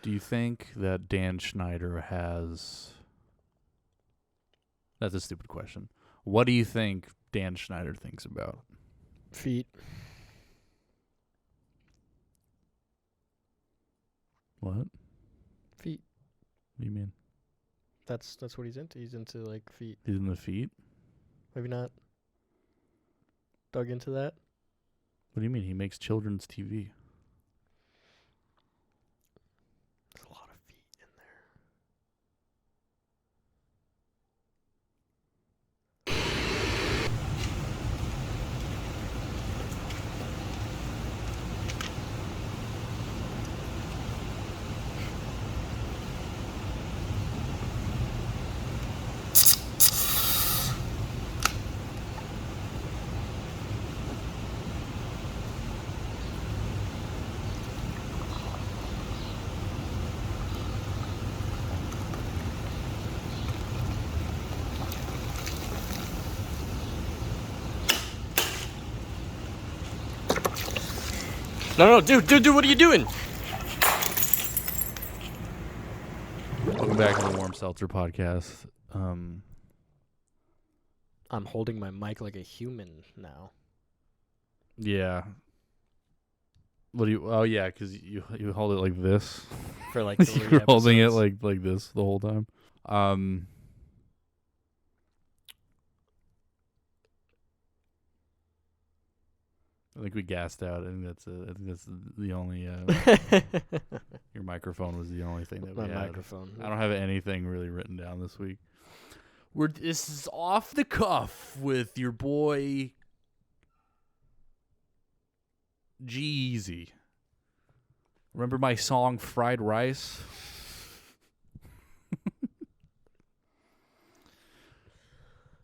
Do you think that Dan Schneider has... That's a stupid question. What do you think Dan Schneider thinks about? Feet. What? Feet. What do you mean? That's what he's into. He's into like feet. He's in the feet? Maybe not. Dug into that. What do you mean? He makes children's TV. There's a lot of feet in No, dude, what are you doing? Welcome back to the Warm Seltzer podcast. I'm holding my mic like a human now. Yeah. What do you... Oh, yeah, because you hold it like this. For like 3 You're holding it episodes. like this the whole time. I think we gassed out. I think that's the only... your microphone was the only thing that we My had. microphone. I don't have anything really written down this week. This is off the cuff with your boy G-Eazy. Remember my song Fried Rice?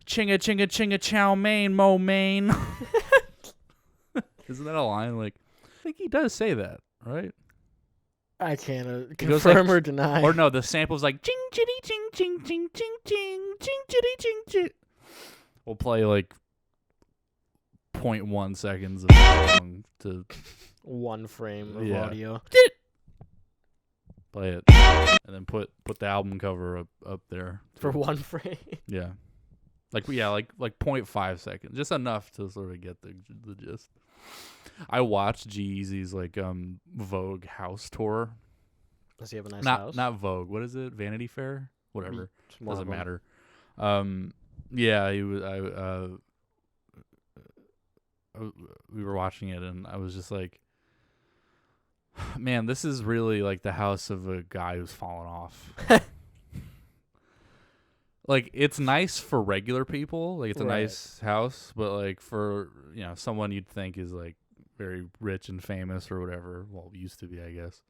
Chinga chinga chinga chow mein mo mein. Isn't that a line? Like, I think he does say that, right? I can't goes confirm like- or deny. Or no, the sample's like ching chitty ching ching ching ching ching ching chitty ching ching. We'll play like 0.1 seconds of the song to 1 frame of Yeah. audio. play it, and then put the album cover up there For 1 frame. Yeah, like 0.5 seconds, just enough to sort of get the gist. I watched G-Eazy's like Vogue house tour. Does he have a nice house? Not Vogue. What is it? Vanity Fair? Whatever. It's more Doesn't of a- matter. Yeah, he was. We were watching it, and I was just like, man, this is really like the house of a guy who's fallen off. Like, it's nice for regular people. Like, it's a Right. nice house, but like for, someone you'd think is like very rich and famous or whatever. Well, used to be, I guess.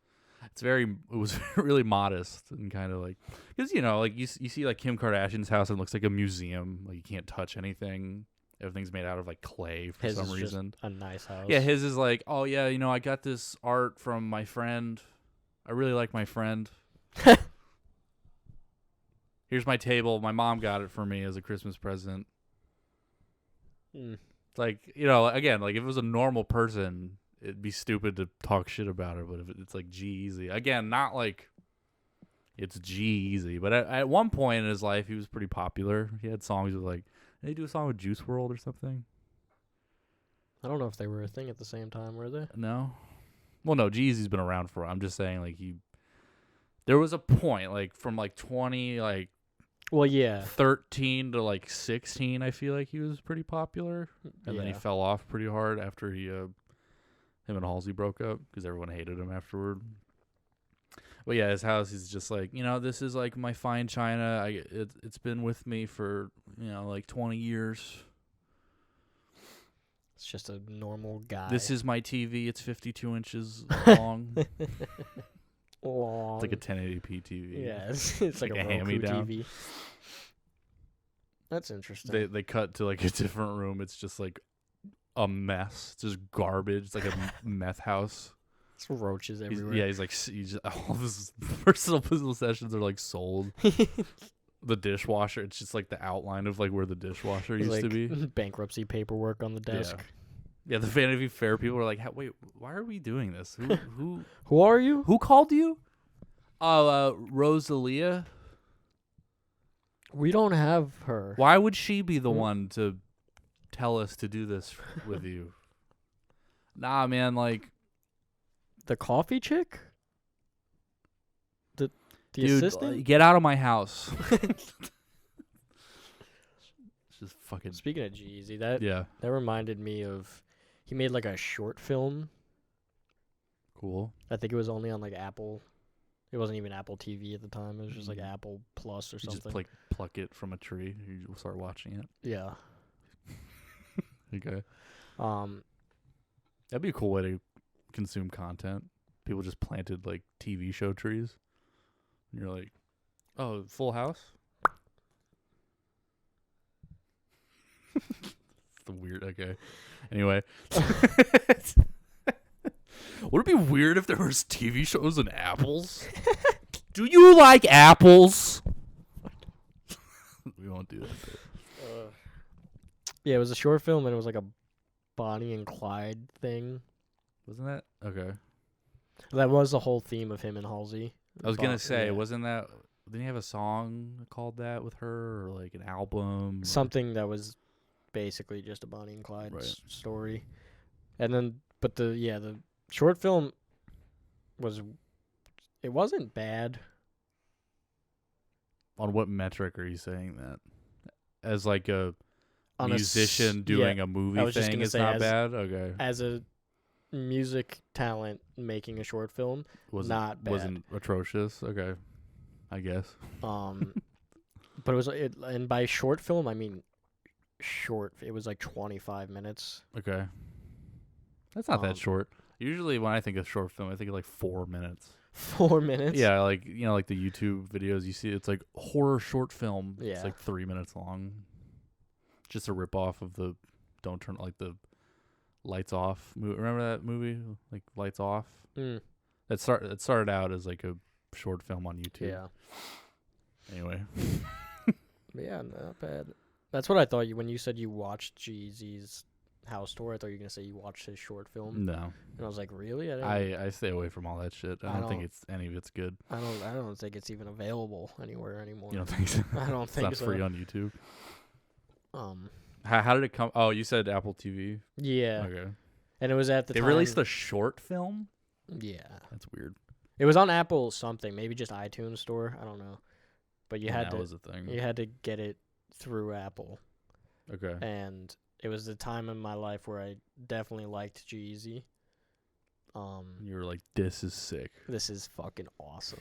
It was really modest and kind of like, because, like you see like Kim Kardashian's house and it looks like a museum. Like, you can't touch anything. Everything's made out of like clay for His some is reason. just a nice house. Yeah, his is like, oh yeah, I got this art from my friend. I really like my friend. Here's my table. My mom got it for me as a Christmas present. Mm. Like, again, like if it was a normal person, it'd be stupid to talk shit about it. But if it's like G-Eazy, again, not like it's G-Eazy, but at one point in his life, he was pretty popular. He had songs with like, did he do a song with Juice WRLD or something? I don't know if they were a thing at the same time, were they? No. Well, no, G-Eazy's been around for. I'm just saying, like there was a point, like from like 20, like Well, yeah. 13 to like 16, I feel like he was pretty popular, and then he Yeah. fell off pretty hard after him and Halsey broke up because everyone hated him afterward. But yeah, his house is just like, this is like my fine china. It's been with me for like 20 years. It's just a normal guy. This is my TV. It's 52 inches long. long. It's like a 1080p TV. Yeah, it's like a Roku hand-me-down. TV. That's interesting. They cut to like a different room. It's just like a mess. It's just garbage. It's like a meth house. It's roaches everywhere. He's like all of his personal possessions are like sold. The dishwasher. It's just like the outline of like where the dishwasher There's, used to be. bankruptcy paperwork on the desk. Yeah, the Vanity Fair people are like, wait, why are we doing this? Who Who are you? who called you? Rosalia. We don't have her. Why would she be the one to tell us to do this with you? Nah, man, like The coffee chick? The dude, assistant? get out of my house. Just fucking Speaking of G-Eazy, that reminded me of, he made like a short film. Cool. I think it was only on like Apple. It wasn't even Apple TV at the time. It was just like Apple Plus or You something. just like pluck it from a tree. You start watching it. Yeah. Okay. That'd be a cool way to consume content. People just planted like TV show trees. And you're like, oh, Full House? The weird, okay. Anyway. Would it be weird if there was TV shows and apples? Do you like apples? We won't do that. Yeah, it was a short film, and it was like a Bonnie and Clyde thing. Wasn't that? Okay. That was the whole theme of him and Halsey. I was going to say, wasn't that... Didn't he have a song called that with her? Or like an album? Something that was basically just a Bonnie and Clyde story. And then... But the short film was... It wasn't bad. On what metric are you saying that? As like a musician doing a movie thing is not bad? Okay. As a music talent making a short film, not bad. Wasn't atrocious? Okay. I guess. But it was... and by short film, I mean short. It was like 25 minutes. Okay. That's not that short. Usually when I think of short film, I think of like 4 minutes. 4 minutes? Yeah, like, you know, like the YouTube videos you see, it's like horror short film. Yeah. It's like 3 minutes long. Just a ripoff of the Don't Turn, like the Lights Off movie. Remember that movie? Like Lights Off? Mm. It started out as like a short film on YouTube. Yeah. Anyway. But yeah, not bad. That's what I thought when you said you watched Jeezy's house tour. I thought you were gonna say you watched his short film. No. And I was like, really? I stay away from all that shit. I don't think any of it's good. I don't think it's even available anywhere anymore. You don't think so? I don't think it's not free on YouTube. How How did it come? Oh, you said Apple TV. Yeah. Okay. And it was at the time. They released a short film. Yeah. That's weird. It was on Apple something, maybe just iTunes Store. I don't know. But that was a thing. You had to get it through Apple. Okay. And it was the time in my life where I definitely liked G-Eazy. You were like, this is sick. This is fucking awesome.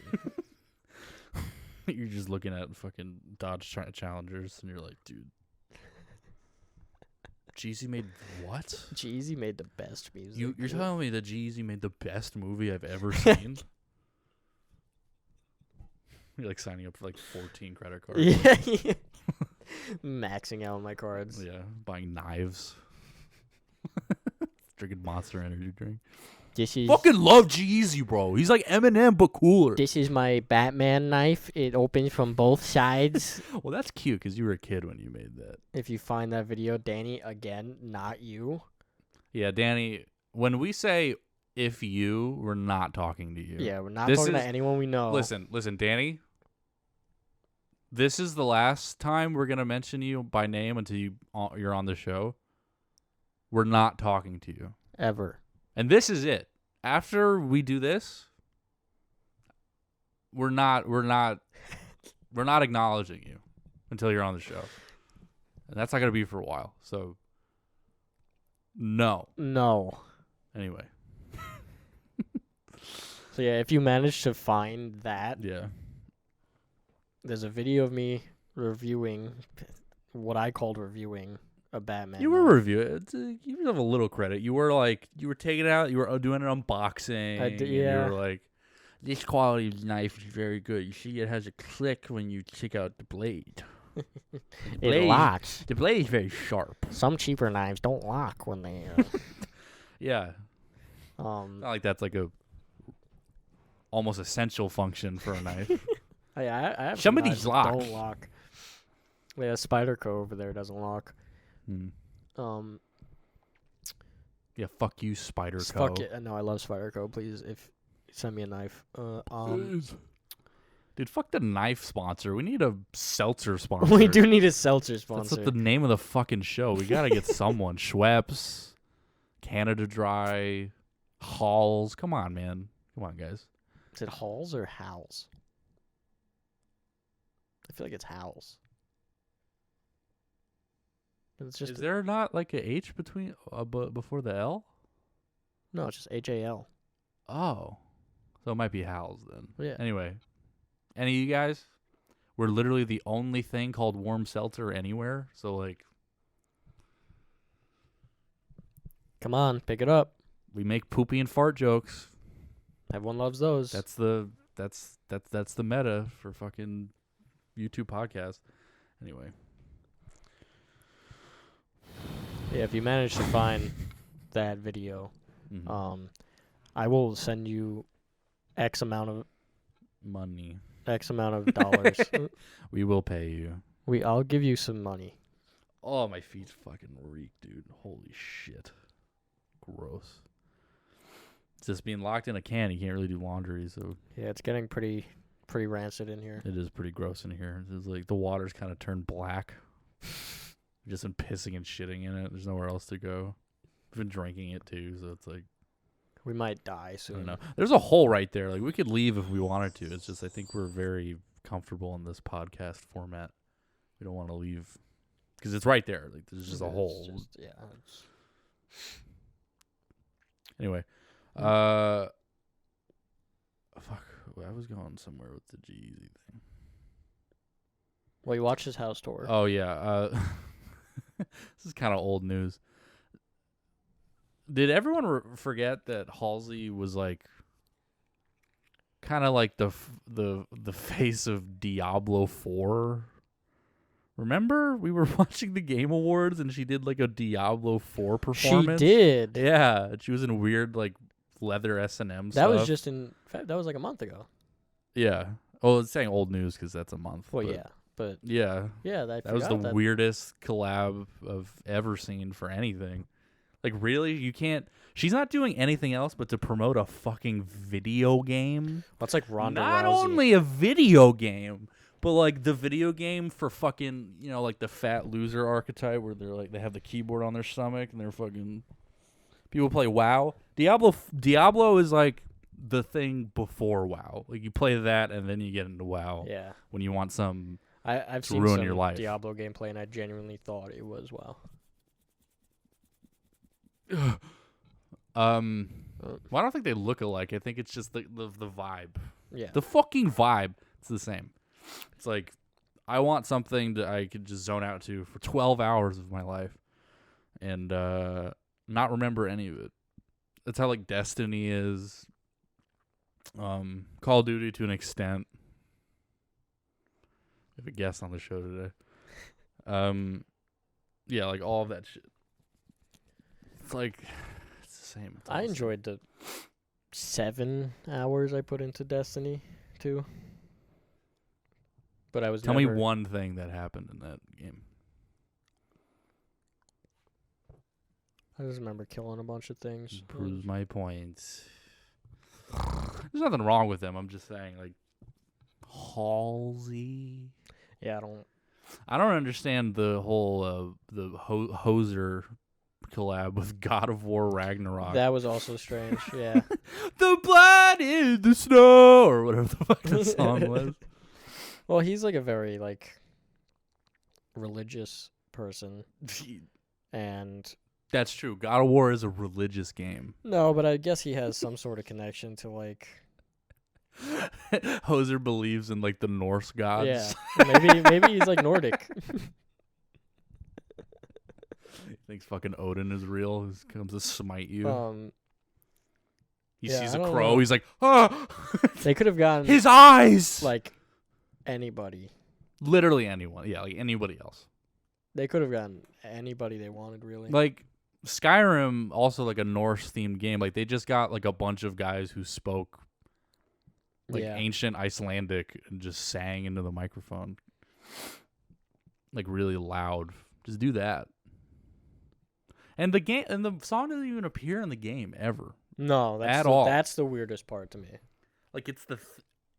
You're just looking at fucking Dodge Challengers, and you're like, dude. G-Eazy made what? G-Eazy made the best music. You're telling me that G-Eazy made the best movie I've ever seen? You're like signing up for like 14 credit cards. Yeah. Maxing out my cards. Yeah, buying knives. Drinking Monster Energy drink. Fucking love G-Eazy, bro. He's like Eminem, but cooler. This is my Batman knife. It opens from both sides. Well, that's cute because you were a kid when you made that. If you find that video, Danny, again, not you. Yeah, Danny, when we say if you, we're not talking to you. Yeah, we're not talking to anyone we know. Listen, Danny. This is the last time we're going to mention you by name until you're on the show. We're not talking to you. Ever. And this is it. After we do this, we're not acknowledging you until you're on the show. And that's not going to be for a while. So no. Anyway. So yeah, if you manage to find that, yeah. There's a video of me reviewing what I called reviewing a Batman. You were reviewing. You have a little credit. You were taking it out. You were doing an unboxing. I did, yeah. You were like, this quality knife is very good. You see, it has a click when you check out the blade. It locks. The blade is very sharp. Some cheaper knives don't lock when they. Yeah. Not like that's like a almost essential function for a knife. I have some of these don't lock. Yeah, Spyderco over there doesn't lock. Yeah, fuck you, Spyderco. Fuck it. No, I love Spyderco. Please, send me a knife. Dude, fuck the knife sponsor. We need a seltzer sponsor. We do need a seltzer That's sponsor. not the name of the fucking show. We gotta get someone. Schweppes, Canada Dry, Halls. Come on, man. Come on, guys. Is it Halls or Howls? I feel like it's Howls. It's just Is there not like a H between before the L? no, it's just HAL. Oh, so it might be Hal's then. Yeah. Anyway, any of you guys? We're literally the only thing called warm seltzer anywhere. So like, Come on, pick it up. we make poopy and fart jokes. Everyone loves those. That's the meta for fucking YouTube podcast. Anyway, Yeah, if you manage to find that video, I will send you X amount of money. dollars. We will pay you. I'll give you some money. Oh, my feet fucking reek, dude. Holy shit. Gross. It's just being locked in a can. You can't really do laundry, so Yeah, it's getting pretty rancid in here. it is pretty gross in here. It's like the water's kind of turned black. Just been pissing and shitting in it. There's nowhere else to go. I've been drinking it too, so it's like We might die I soon. don't know. There's a hole right there. Like we could leave if we wanted to. It's just I think we're very comfortable in this podcast format. We don't want to leave because it's right there. Like there's just a hole. Anyway, fuck. I was going somewhere with the Jeezy thing. Well, you watched his house tour. Oh yeah. This is kind of old news. Did everyone forget that Halsey was like kind of like the face of Diablo 4? Remember we were watching the Game Awards and she did like a Diablo 4 performance. She did. Yeah, she was in weird like leather S&M stuff. That was just that was like a month ago. Yeah. Oh, it's saying old news because that's a month. Well, but yeah, but yeah, that was the weirdest collab I've ever seen for anything. Like, really? You can't... She's not doing anything else but to promote a fucking video game? That's like Ronda Not Rousey. only a video game, but, like, the video game for fucking, you know, like the fat loser archetype where they're, like, they have the keyboard on their stomach and they're fucking... People play WoW. Diablo is, like, the thing before WoW. Like, you play that and then you get into WoW. Yeah. When you want some... I've to seen ruin some your life. Diablo gameplay, and I genuinely thought it was WoW. Well, I don't think they look alike. I think it's just the vibe. Yeah. The fucking vibe. It's the same. It's like I want something that I could just zone out to for 12 hours of my life and not remember any of it. That's how like Destiny is. Call of Duty to an extent. We have a guest on the show today. Yeah, like all of that shit. It's like it's the same. It's all I the same. enjoyed the 7 hours I put into Destiny 2. But I was Tell me never- one thing that happened in that game. I just remember killing a bunch of things. Proves my point. There's nothing wrong with them. I'm just saying, like, Halsey. Yeah, I don't understand the whole Hoser collab with God of War Ragnarok. that was also strange. Yeah. The blood is the snow, or whatever the fuck the song was. Well, he's like a very like religious person, and That's true. God of War is a religious game. no, but I guess he has some sort of connection to like Hoser believes in like the Norse gods. yeah, maybe he's like Nordic. He thinks fucking Odin is real. He comes to smite you. He yeah, sees I a don't crow. know. He's like, ah! They could have gotten His eyes! like anybody. Literally anyone. Yeah, like anybody else. They could have gotten anybody they wanted, really. Like, Skyrim, also like a Norse-themed game. Like, they just got like a bunch of guys who spoke like yeah. ancient Icelandic and just sang into the microphone. Like, really loud. Just do that. And the song doesn't even appear in the game ever. No, At all. That's the weirdest part to me. Like, it's the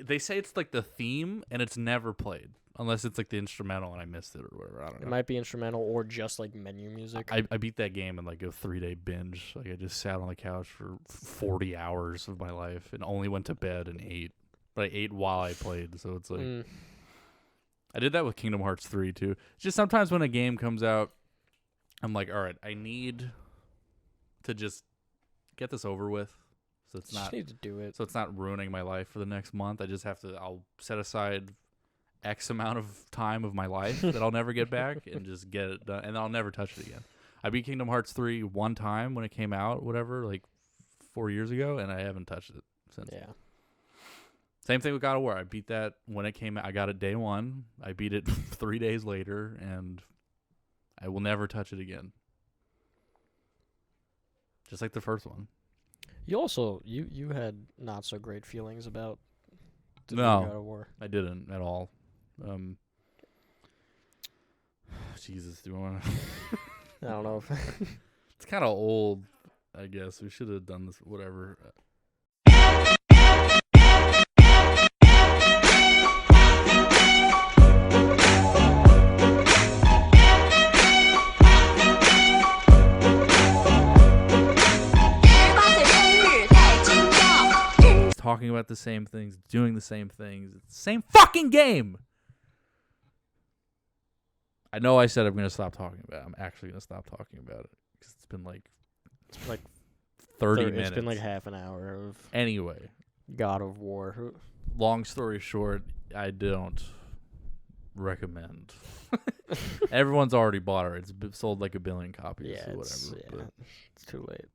they say it's like the theme, and it's never played unless it's like the instrumental and I missed it or whatever. I don't know. It might be instrumental or just like menu music. I beat that game in like a 3-day binge. Like I just sat on the couch for 40 hours of my life and only went to bed and ate. But I ate while I played, so it's like I did that with Kingdom Hearts 3 too. It's just sometimes when a game comes out, I'm like, all right, I need to just get this over with. So it's Just need to do it. So it's not ruining my life for the next month. I just have to. I'll set aside X amount of time of my life that I'll never get back, and just get it done, and I'll never touch it again. I beat Kingdom Hearts 3 one time when it came out, whatever, like 4 years ago, and I haven't touched it since. Yeah. Same thing with God of War. I beat that when it came out. I got it day one. I beat it 3 days later, and I will never touch it again. Just like the first one. You also you had not so great feelings about the new No. God of War. I didn't at all. Jesus, do you want to? I don't know if It's kind of old, I guess. We should have done this, whatever. Talking about the same things, doing the same things. It's the same fucking game. I know I said I'm going to stop talking about it. I'm actually going to stop talking about it because it's been like 30 minutes. It's been like half an hour of Anyway, God of War. long story short, I don't recommend. Everyone's already bought it. It's sold like 1 billion copies Yeah, or whatever. it's too late.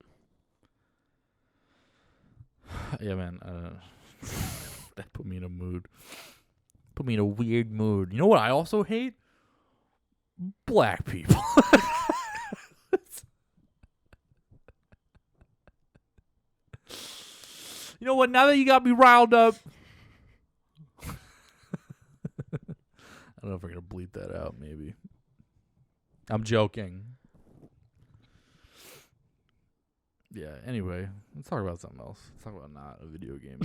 Yeah, man. That put me in a mood. Put me in a weird mood. You know what I also hate? Black people. You know what? Now that you got me riled up. I don't know if we're going to bleep that out, maybe. I'm joking. Yeah, anyway, let's talk about something else. Let's talk about not a video game.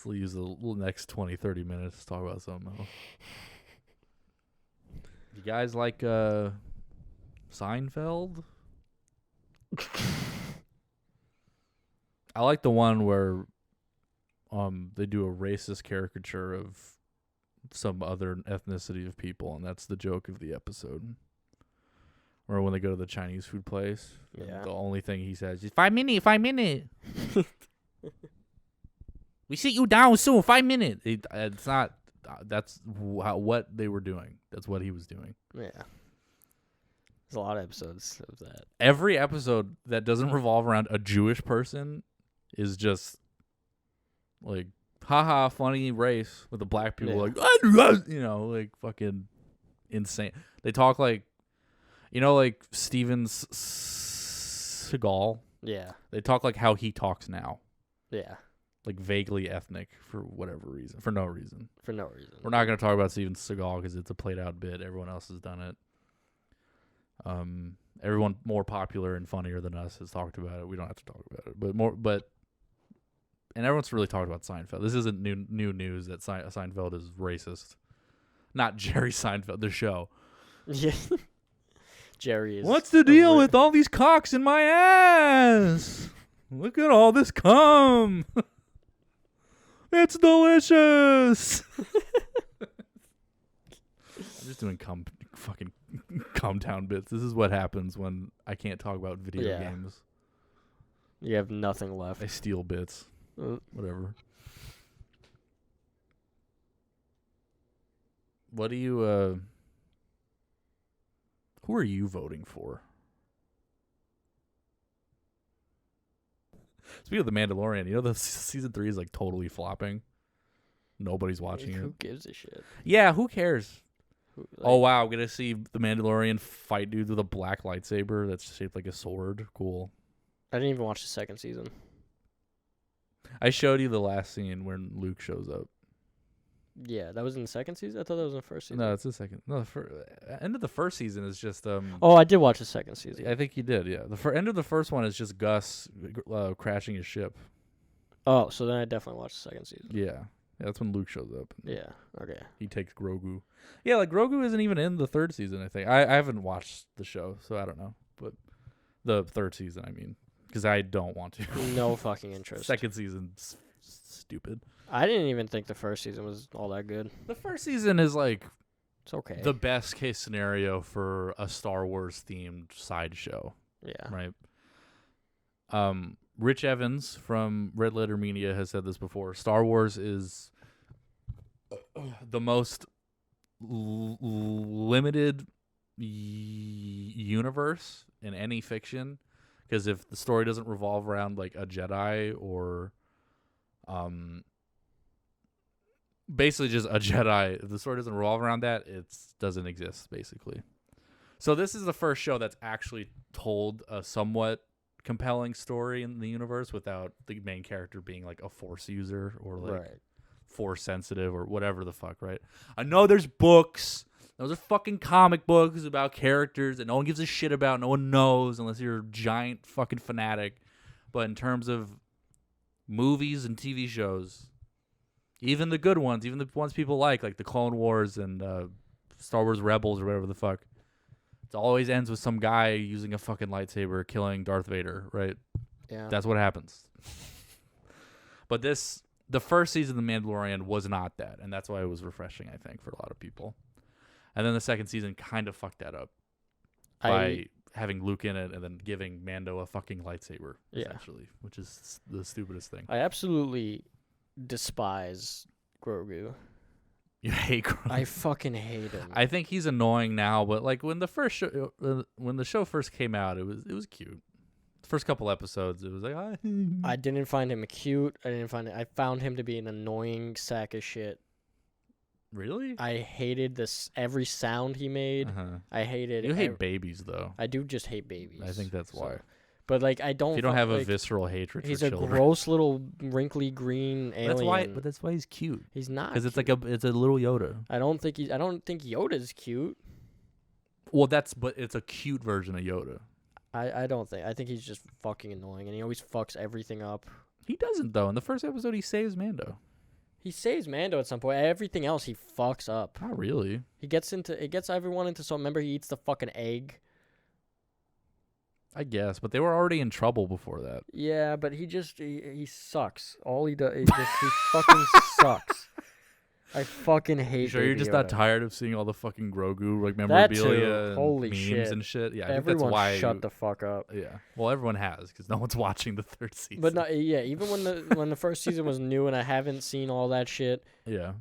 Let's use the next 20, 30 minutes to talk about something else. You guys like Seinfeld? I like the one where they do a racist caricature of some other ethnicity of people, and that's the joke of the episode. Or when they go to the Chinese food place, the only thing he says is 5 minutes, 5 minutes. We sit you down soon, 5 minutes. It's not. That's what they were doing. That's what he was doing. Yeah. There's a lot of episodes of that. Every episode that doesn't revolve around a Jewish person is just like, haha, funny race with the black people, like, like fucking insane. They talk like, like Steven Seagal. Yeah. They talk like how he talks now. Yeah. Like vaguely ethnic for whatever reason. For no reason. For no reason. We're not going to talk about Steven Seagal because it's a played out bit. Everyone else has done it. Everyone more popular and funnier than us has talked about it. We don't have to talk about it. And everyone's really talked about Seinfeld. This isn't new news that Seinfeld is racist. Not Jerry Seinfeld, the show. Yeah. Jerry is. What's the deal with all these cocks in my ass? Look at all this cum. It's delicious. I'm just doing fucking cum town bits. This is what happens when I can't talk about video games. You have nothing left. I steal bits. Whatever. What do you who are you voting for? Speaking of The Mandalorian, the season 3 is like totally flopping. Nobody's watching it. Who gives a shit? Yeah, who cares? Oh wow, I'm gonna see The Mandalorian fight dudes with a black lightsaber that's shaped like a sword. Cool. I didn't even watch the second season. I showed you the last scene when Luke shows up. Yeah, that was in the second season. I thought that was in the first season. No, it's the second. No, the end of the first season is just Oh, I did watch the second season. I think you did. Yeah, the end of the first one is just Gus crashing his ship. Oh, so then I definitely watched the second season. Yeah, that's when Luke shows up. Yeah. Okay. He takes Grogu. Yeah, like Grogu isn't even in the third season. I think I haven't watched the show, so I don't know. But the third season, I mean, because I don't want to. No fucking interest. Second season's stupid. I didn't even think the first season was all that good. The first season is like It's okay. the best case scenario for a Star Wars themed sideshow, yeah. right? Rich Evans from Red Letter Media has said this before. Star Wars is the most limited universe in any fiction, because if the story doesn't revolve around like a Jedi or basically just a Jedi, if the story doesn't revolve around that, it doesn't exist basically. So this is the first show that's actually told a somewhat compelling story in the universe without the main character being like a Force user or like Force sensitive or whatever the fuck, right? I know there's books. Those are fucking comic books about characters that no one gives a shit about, no one knows unless you're a giant fucking fanatic. But in terms of movies and TV shows, even the good ones, even the ones people like the Clone Wars and Star Wars Rebels or whatever the fuck, it always ends with some guy using a fucking lightsaber killing Darth Vader, right? Yeah. That's what happens. But the first season of The Mandalorian was not that, and that's why it was refreshing, I think, for a lot of people. And then the second season kind of fucked that up by having Luke in it and then giving Mando a fucking lightsaber, essentially, which is the stupidest thing. I absolutely despise Grogu. You hate Grogu. I fucking hate him. I think he's annoying now, but like when the show first came out, it was cute. The first couple episodes, it was like I didn't find him cute. I found him to be an annoying sack of shit. Really? I hated every sound he made. I hated it. You hate babies though. I do just hate babies. I think that's why. But like I don't. If you don't have a visceral hatred for children. He's a gross little wrinkly green alien. That's why he's cute. He's not. Because it's it's a little Yoda. I don't think Yoda's cute. Well, but it's a cute version of Yoda. I don't think. I think he's just fucking annoying, and he always fucks everything up. He doesn't though. In the first episode, he saves Mando. He saves Mando at some point. Everything else he fucks up. Not really. It gets everyone into some. Remember, he eats the fucking egg. I guess, but they were already in trouble before that. Yeah, but he sucks. All he does, he fucking sucks. I fucking hate. Sure, you're just not tired of seeing all the fucking Grogu like memorabilia, and memes and shit. Yeah, everyone, I think that's why. Shut the fuck up. Yeah, well, everyone has because no one's watching the third season. But not, even when the first season was new and I haven't seen all that shit. Yeah,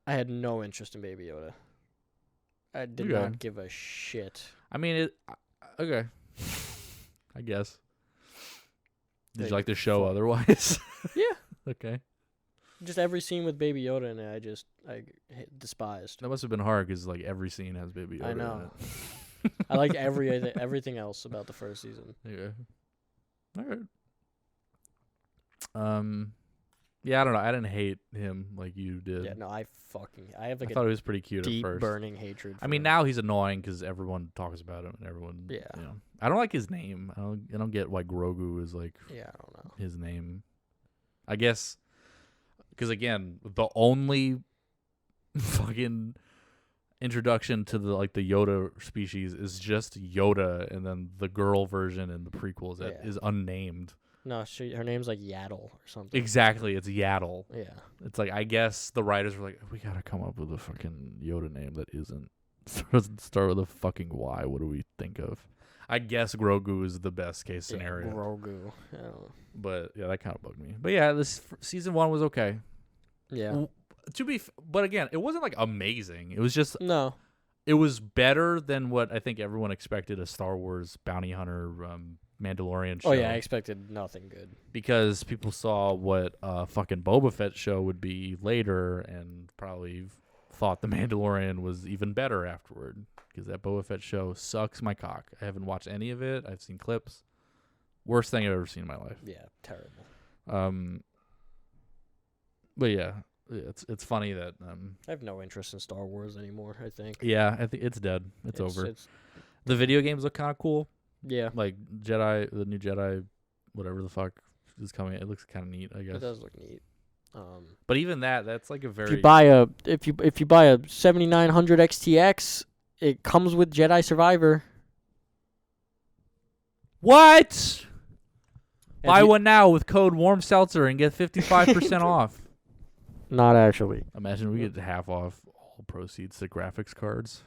I had no interest in Baby Yoda. I did not give a shit. I mean, okay. I guess. Did you like the show otherwise? Yeah. Okay. Just every scene with Baby Yoda in it, I despised. That must have been hard because like every scene has Baby Yoda. I know. In it. I like everything else about the first season. Yeah. All right. Yeah, I don't know. I didn't hate him like you did. Yeah, no, I have like I thought he was pretty cute deep at first. burning hatred. I mean, now he's annoying because everyone talks about him and everyone. Yeah. You know. I don't like his name. I don't get why Grogu is like. Yeah, I don't know his name. I guess because again, the only fucking introduction to the Yoda species is just Yoda, and then the girl version in the prequels that is unnamed. No, her name's like Yaddle or something. Exactly, it's Yaddle. Yeah. It's like, I guess the writers were like, we gotta come up with a fucking Yoda name that doesn't start with a fucking Y. What do we think of? I guess Grogu is the best case scenario. Yeah, Grogu. I don't know. But yeah, that kind of bugged me. But yeah, this season 1 was okay. Yeah. But again, it wasn't like amazing. It was just no. It was better than what I think everyone expected a Star Wars bounty hunter Mandalorian show. Oh yeah, I expected nothing good because people saw what fucking Boba Fett show would be later and probably thought the Mandalorian was even better afterward because that Boba Fett show sucks my cock. I haven't watched any of it. I've seen clips. Worst thing I've ever seen in my life. Yeah, terrible. But yeah, it's funny that I have no interest in Star Wars anymore. I think. yeah, I think it's dead. It's over. It's The video games look kind of cool. yeah. Like Jedi, the new Jedi, whatever the fuck is coming. It looks kind of neat, I guess. It does look neat. But even that's like a very. If you buy a 7900 XTX, it comes with Jedi Survivor. What? Buy one now with code Warm Seltzer and get 55% off. Not actually. Imagine we get half off all proceeds to graphics cards.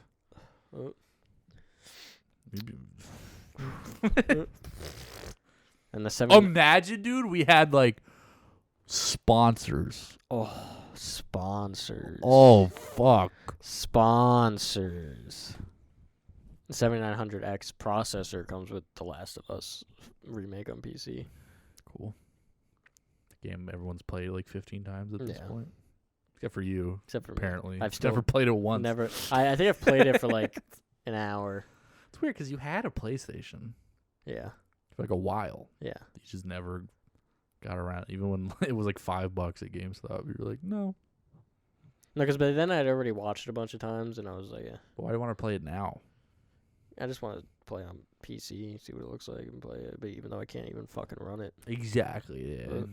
And the 7. Imagine, dude, we had like sponsors. Oh, sponsors. Oh, fuck. Sponsors. The 7900X processor comes with The Last of Us remake on PC. Cool. The game everyone's played like 15 times at this Yeah. point. Except for you, Except for me. apparently. I've You've still never played it once. Never. I think I've played it for like an hour. It's weird because you had a PlayStation Yeah. for like a while. Yeah. You just never got around. Even when it was like $5 at GameStop, you were like, no. No, because by then I'd already watched it a bunch of times, and I was like, yeah. Why do you want to play it now? I just want to play on PC, see what it looks like, and play it. But even though I can't even fucking run it. Exactly. Yeah.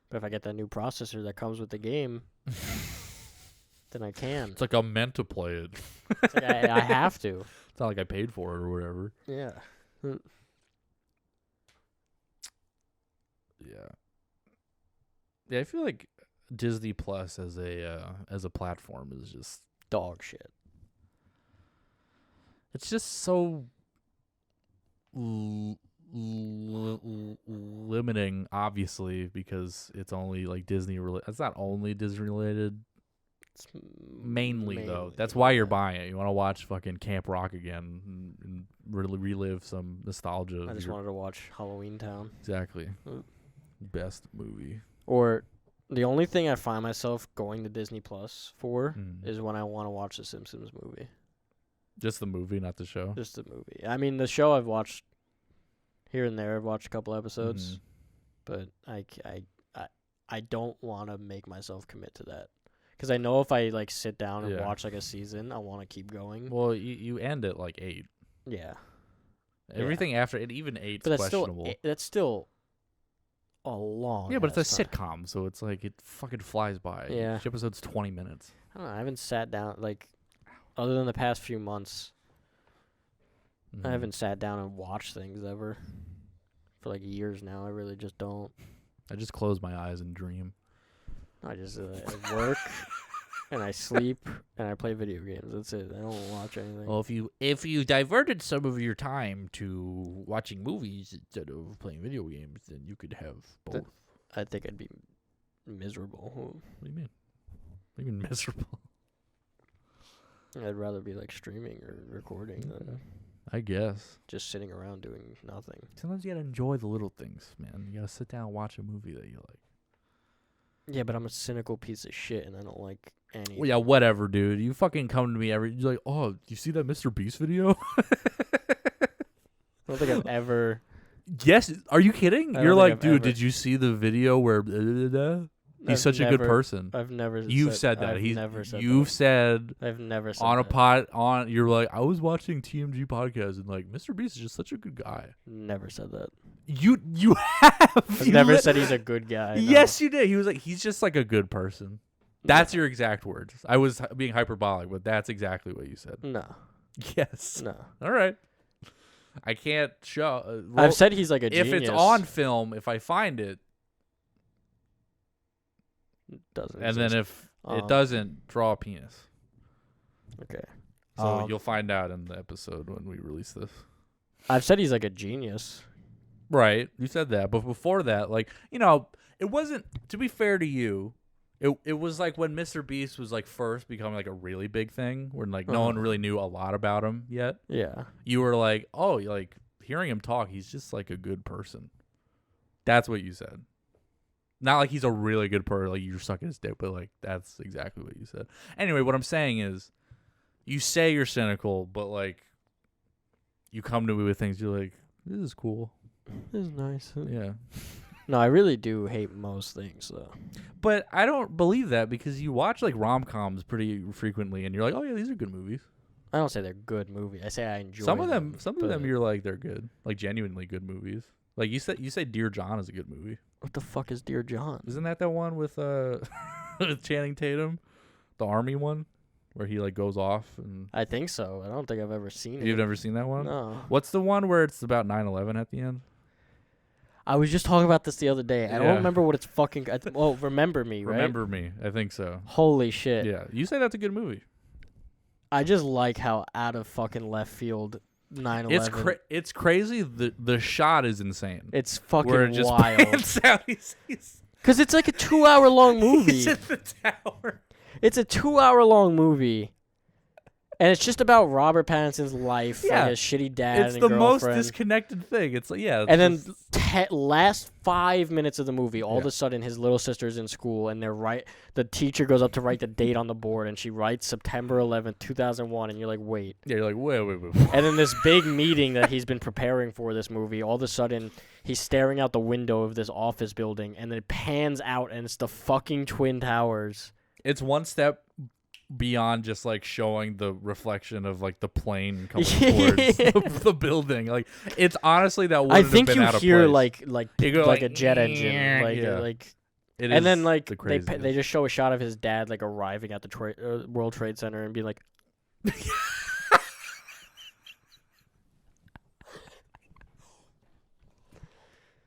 But if I get that new processor that comes with the game, then I can. It's like I'm meant to play it. It's like I have to. It's not like I paid for it or whatever. Yeah. Yeah. Yeah, I feel like Disney Plus as a platform is just Dog shit. it's just so limiting, obviously, because it's only like Disney related. It's not only Disney related. It's Mainly though. That's why you're buying it. You want to watch fucking Camp Rock again and really relive some nostalgia. I just wanted to watch Halloween Town. Exactly. Best movie. Or the only thing I find myself going to Disney Plus for Mm. is when I want to watch the Simpsons movie. Just the movie, not the show. Just the movie. I mean, the show I've watched here and there. I've watched a couple episodes, but I don't want to make myself commit to that. Because I know if I like sit down and watch like a season, I want to keep going. Well, you end at like 8. Yeah. Everything after it, even 8's But that's questionable. that's still a long. Yeah, but it's a time. sitcom, so it's like it fucking flies by. Yeah. Each episode's 20 minutes. I don't know. I haven't sat down like, other than the past few months. I haven't sat down and watched things ever for like years now. I really just don't. I just close my eyes and dream. I just I work and I sleep and I play video games. That's it. I don't watch anything. Well, if you diverted some of your time to watching movies instead of playing video games, then you could have both. I think I'd be miserable. What do you mean? What do you mean miserable? I'd rather be like streaming or recording than I guess. just sitting around doing nothing. Sometimes you gotta enjoy the little things, man. You gotta sit down and watch a movie that you like. Yeah, but I'm a cynical piece of shit and I don't like any. Well, yeah, whatever, dude. You fucking come to me you're like, oh, you see that Mr. Beast video? I don't think I've ever. Yes. Are you kidding? I You're don't like, think I've dude, ever- did you see the video where blah, blah, blah? He's I've such a good never- person. I've never. You've said that. I've He's never said you've that. said I've never said on a that. you're like, I was watching TMG podcast and like Mr. Beast is just such a good guy. Never said that. You have. I've You never li- said he's a good guy. No. Yes, you did. He was like, he's just like a good person. That's your exact words. I was being hyperbolic, but that's exactly what you said. No. Yes. No. All right. I can't show. I've said he's like a if genius. it's on film, if I find it, Doesn't. and then if it doesn't, draw a penis. Okay. So you'll find out in the episode when we release this. I've said he's like a genius. Right. You said that. But before that, like, you know, it wasn't, to be fair to you, it was like when Mr. Beast was like first becoming like a really big thing where like no one really knew a lot about him yet. Yeah. You were like, oh, like hearing him talk, he's just like a good person. That's what you said. Not like he's a really good person, like you're sucking his dick, but like that's exactly what you said. Anyway, what I'm saying is you say you're cynical, but like you come to me with things you're like, this is cool. This is nice. Yeah. No, I really do hate most things though. But I don't believe that because you watch like rom-coms pretty frequently, and you're like, oh yeah, these are good movies. I don't say they're good movies. I say I enjoy Some of them. Some of them, you're like they're good, like genuinely good movies. Like you say, Dear John is a good movie. What the fuck is Dear John? Isn't that one with with Channing Tatum, the army one, where he like goes off and? I think so. I don't think I've ever seen it. You've never seen that one? No. What's the one where it's about 9/11 at the end? I was just talking about this the other day. I Yeah. don't remember what it's fucking. Oh, Remember Me, right? Remember Me. I think so. Holy shit. Yeah. You say that's a good movie. I just like how out of fucking left field 9/11. It's crazy. The shot is insane. It's fucking where it just wild. pans out. Because it's like a 2-hour long movie. He's in the tower. It's a 2-hour long movie. And it's just about Robert Pattinson's life and his shitty dad It's and the girlfriend. most disconnected thing. It's like, yeah. And then last 5 minutes of the movie, all of Yeah. a sudden his little sister's in school and the teacher goes up to write the date on the board and she writes September 11th, 2001 and you're like, wait. Yeah, you're like, wait. And then this big meeting that he's been preparing for this movie, all of a sudden he's staring out the window of this office building and then it pans out and it's the fucking Twin Towers. It's one step beyond just like showing the reflection of like the plane coming towards the building. Like it's honestly that wouldn't I think have been you out of hear place. you go like a jet engine, like It and is then like the they craziest. just show a shot of his dad like arriving at the World Trade Center and being like,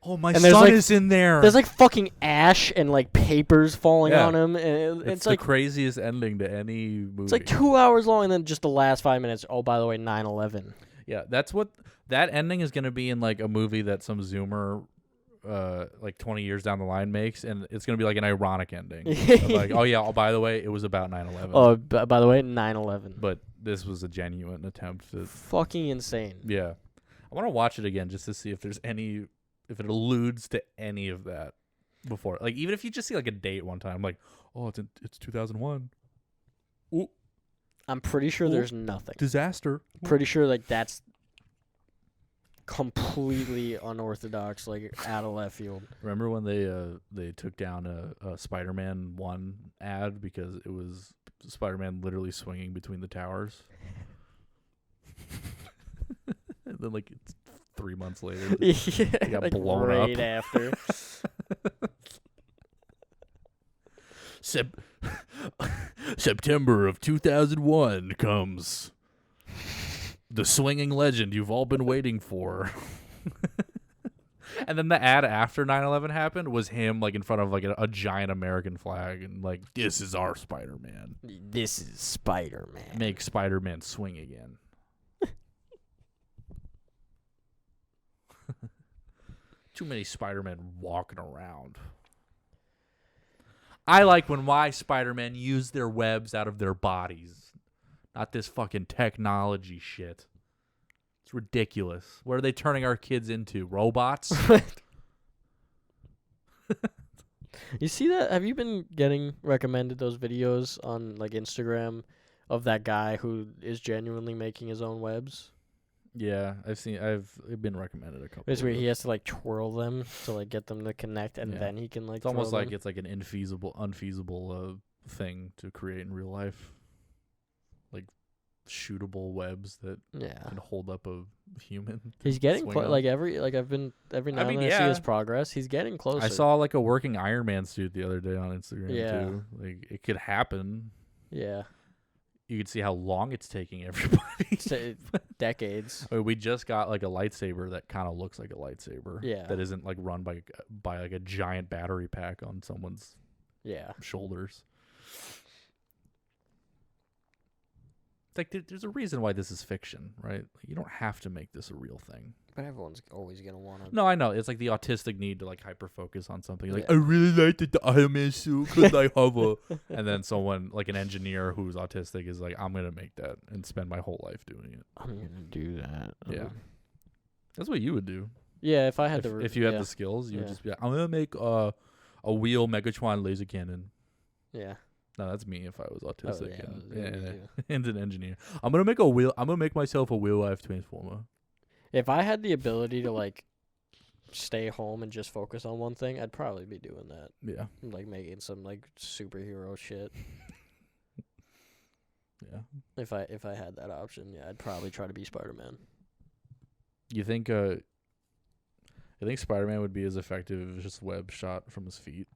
oh, my and there's, son like- is in there. there's like fucking ash and like papers falling Yeah. on him, and it's it's the like craziest ending to any movie. it's like 2 hours long, and then just the last 5 minutes. Oh, by the way, 9/11. Yeah, that's what that ending is going to be in like a movie that some Zoomer like 20 years down the line makes, and it's going to be like an ironic ending. Of like, oh yeah, by the way, it was about 9/11. Oh, by the way, 9/11. But this was a genuine attempt to Fucking insane. yeah. I want to watch it again just to see if there's if it alludes to any of that before. Like even if you just see like a date one time, like, oh, it's 2001. Ooh, I'm pretty sure there's nothing. disaster. Pretty sure like that's completely unorthodox, like out of left field. Remember when they took down a Spider-Man 1 ad because it was Spider-Man literally swinging between the towers? And then like it's 3 months later, Yeah, got like blown right up. after. September of 2001 comes the swinging legend you've all been waiting for. And then the ad after 9/11 happened was him like in front of like a giant American flag and like, this is our Spider-Man. This is Spider-Man. Make Spider-Man swing again. Too many Spider-Men walking around. I like when my Spider-Men use their webs out of their bodies. Not this fucking technology shit. It's ridiculous. What are they turning our kids into? Robots? You see that? Have you been getting recommended those videos on like Instagram of that guy who is genuinely making his own webs? Yeah, I've been recommended a couple. It's where of he those. has to like twirl them to like get them to connect, and Yeah. then he can like. It's almost throw like them. it's like an unfeasible thing to create in real life. Like shootable webs that Yeah. can hold up a human. He's getting swing on. like every now and then I see yeah. his progress. He's getting closer. I saw like a working Iron Man suit the other day on Instagram Yeah. too. Like it could happen. Yeah. You could see how long it's taking everybody. So, decades. I mean, we just got like a lightsaber that kind of looks like a lightsaber. Yeah. That isn't like run by like a giant battery pack on someone's Yeah. shoulders. It's like there's a reason why this is fiction, right? Like, you don't have to make this a real thing. But everyone's always gonna want to. No, I know. It's like the autistic need to like hyper focus on something. Like Yeah. I really liked the Iron Man suit because I hover. And then someone like an engineer who's autistic is like, I'm gonna make that and spend my whole life doing it. I'm gonna do that. Yeah. That's what you would do. Yeah. If I had If you had the skills, you would just be like, I'm gonna make a wheel Megatron laser cannon. Yeah. No, that's me if I was autistic Oh, yeah, and an engineer. I'm gonna make myself a wheel life transformer. If I had the ability to like stay home and just focus on one thing, I'd probably be doing that. Yeah. Like making some like superhero shit. Yeah. If I had that option, yeah, I'd probably try to be Spider-Man. You think Spider-Man would be as effective if it was just web shot from his feet?